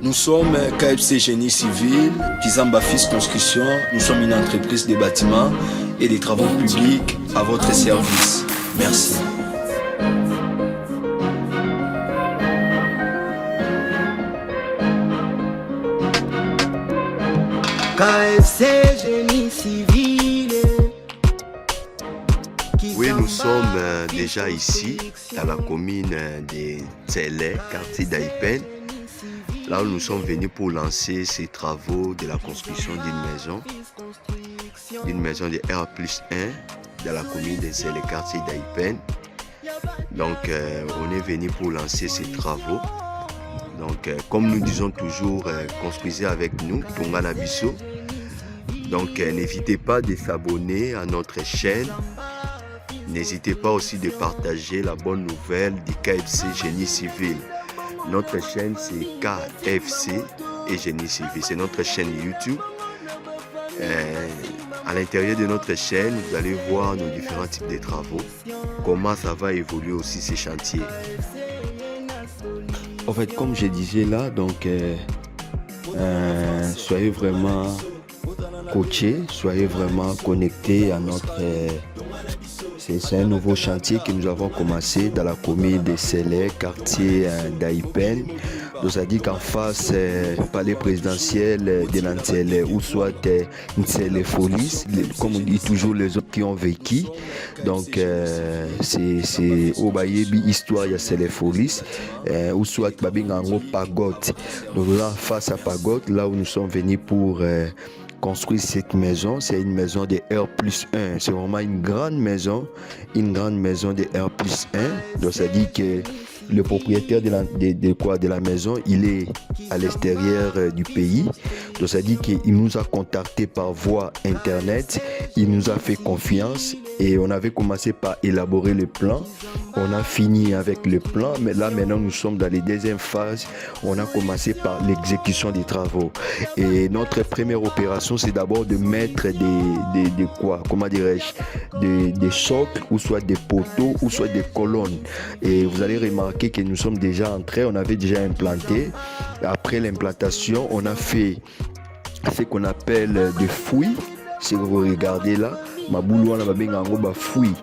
Nous sommes KFC Génie Civil, Kizamba Fils Construction. Nous sommes une entreprise de bâtiments et des travaux publics à votre service. Merci. KFC Génie Civil. Oui, nous sommes déjà ici, dans la commune de Tsélé, quartier d'Aïpen. Là où nous sommes venus pour lancer ces travaux de la construction d'une maison de R+1 dans la commune de Tsélé, quartier d'Aïpen. Donc, on est venu pour lancer ces travaux. Donc, comme nous disons toujours, construisez avec nous, Tongana Bisso. Donc, n'hésitez pas de s'abonner à notre chaîne. N'hésitez pas aussi de partager la bonne nouvelle du KFC Génie Civil. Notre chaîne, c'est KFC et Génie Civil. C'est notre chaîne YouTube. À l'intérieur de notre chaîne, vous allez voir nos différents types de travaux. Comment ça va évoluer aussi ces chantiers. En fait, comme je disais là, donc soyez vraiment coachés, soyez vraiment connectés à notre... c'est un nouveau chantier que nous avons commencé dans la commune de Tsélé, quartier d'Aïpen. Donc ça dit qu'en face, palais présidentiel de l'Antsélé, ou soit Ntsélé Folis, comme on dit toujours les autres qui ont vécu. Donc c'est au Bayebi histoire il y a Tsélé Folis, ou soit Babingango Pagode. Donc là, face à Pagode, là où nous sommes venus pour construire cette maison, c'est une maison de R+1. C'est vraiment une grande maison de R+1. Donc ça dit que le propriétaire de la maison, il est à l'extérieur du pays. Donc ça dit qu'il nous a contacté par voie internet. Il nous a fait confiance et on avait commencé par élaborer le plan. On a fini avec le plan, mais là maintenant nous sommes dans les deuxièmes phases. On a commencé par l'exécution des travaux. Et notre première opération, c'est d'abord de mettre des socles, ou soit des poteaux, ou soit des colonnes. Et vous allez remarquer que nous sommes déjà entrés, on avait déjà implanté. Après l'implantation, on a fait ce qu'on appelle des fouilles. Si vous regardez là, ma boulou on a fouille.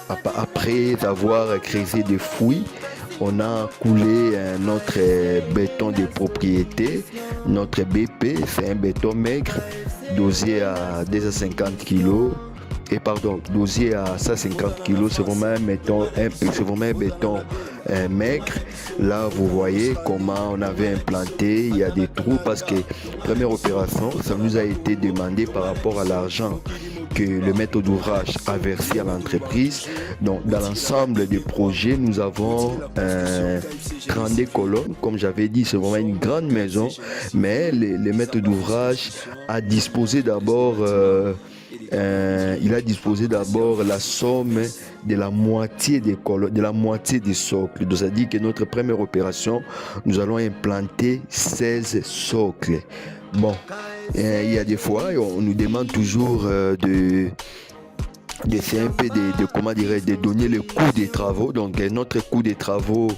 Après avoir creusé des fouilles, on a coulé notre béton de propriété, notre BP, c'est un béton maigre, dosé à 250 kg. Dosé à 150 kg, c'est vraiment un béton maigre. Là, vous voyez comment on avait implanté. Il y a des trous parce que première opération, ça nous a été demandé par rapport à l'argent que le maître d'ouvrage a versé à l'entreprise. Donc, dans l'ensemble des projets, nous avons 32 colonnes. Comme j'avais dit, c'est vraiment une grande maison, mais le maître d'ouvrage a disposé d'abord la somme de la moitié des colonnes, de la moitié des socles. Donc ça dit que notre première opération, nous allons implanter 16 socles. Bon, il y a des fois, on nous demande toujours de faire un peu de donner le coût des travaux. Donc notre coût des travaux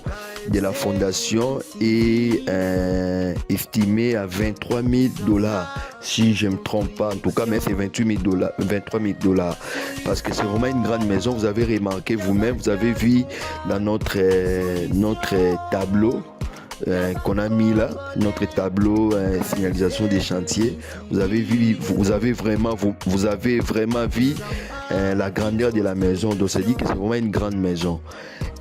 de la fondation est estimé à $23,000, si je ne me trompe pas. En tout cas, mais c'est $23,000 parce que c'est vraiment une grande maison. Vous avez remarqué vous-même, vous avez vu dans notre tableau qu'on a mis là, notre tableau signalisation des chantiers. Vous avez vraiment vu la grandeur de la maison. Donc ça dit que c'est vraiment une grande maison.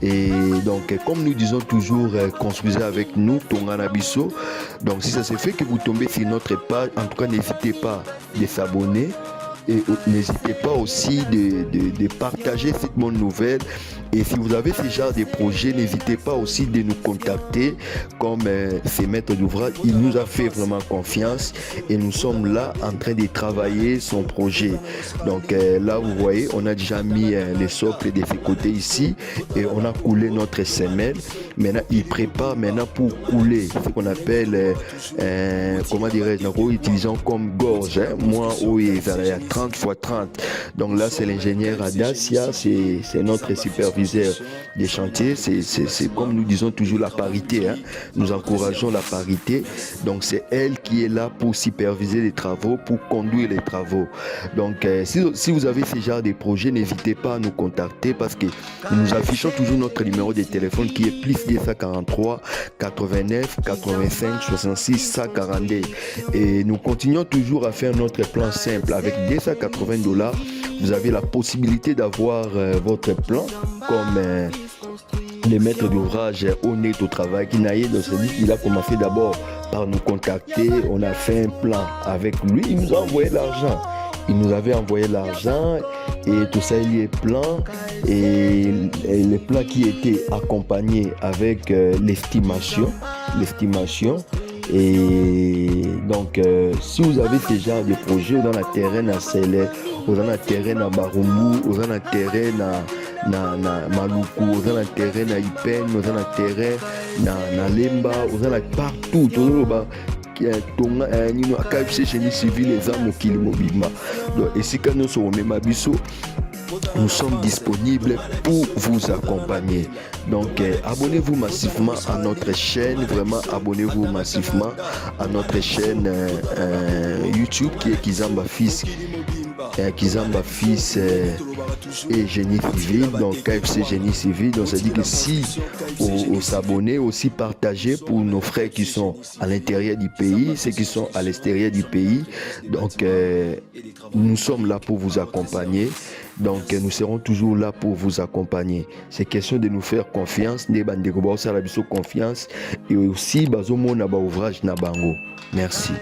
Et donc comme nous disons toujours, construisez avec nous, Tongana Bisso. Donc si ça se fait que vous tombez sur notre page, en tout cas n'hésitez pas de s'abonner. Et n'hésitez pas aussi de partager cette bonne nouvelle. Et si vous avez ce genre de projet, n'hésitez pas aussi de nous contacter comme ces maîtres d'ouvrage. Il nous a fait vraiment confiance et nous sommes là en train de travailler son projet. Donc là, vous voyez, on a déjà mis les socles de ce côté ici et on a coulé notre semelle. Maintenant, il prépare maintenant pour couler ce qu'on appelle, comment dirais-je, utilisant comme gorge. Moi, oui, 30 x 30. Donc là, c'est l'ingénieur Adacia, c'est notre superviseur des chantiers. C'est comme nous disons toujours la parité. Hein. Nous encourageons la parité. Donc c'est elle qui est là pour superviser les travaux, pour conduire les travaux. Donc si vous avez ce genre de projet, n'hésitez pas à nous contacter parce que nous affichons toujours notre numéro de téléphone qui est plus 243 89 85 66 142. Et nous continuons toujours à faire notre plan simple. Avec $280, vous avez la possibilité d'avoir votre plan comme le maître d'ouvrage honnête au travail qui n'a eu de celui qui a commencé d'abord par nous contacter. On a fait un plan avec lui, il nous a envoyé l'argent. Il nous avait envoyé l'argent et tout ça, il y est plein. Et le plan qui était accompagné avec l'estimation. Et donc, si vous avez ce genre de projet, vous avez un terrain à Sele, vous avez un terrain à Barumbu, vous avez un terrain à Maluku, vous avez un terrain à Ipen, vous avez un terrain à Lemba, vous avez partout. Nous sommes disponibles pour vous accompagner. Donc abonnez-vous massivement à notre chaîne. Vraiment abonnez-vous massivement à notre chaîne YouTube qui est Kizamba Fils. Kizamba Fils et Génie Civil, donc KFC Génie Civil. Donc ça dit que si vous s'abonnez, aussi partagez pour nos frères qui sont à l'intérieur du pays, ceux qui sont à l'extérieur du pays. Donc nous sommes là pour vous accompagner. Donc nous serons toujours là pour vous accompagner. C'est question de nous faire confiance, confiance et aussi bazomona ba ouvrage na bango. Merci.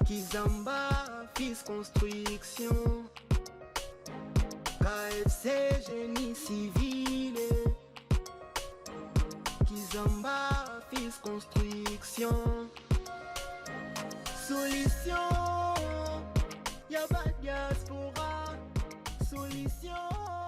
Kizamba Fils Construction, KFC Génie Civil, Kizamba Fils Construction, solution, y'a pas de diaspora, solution.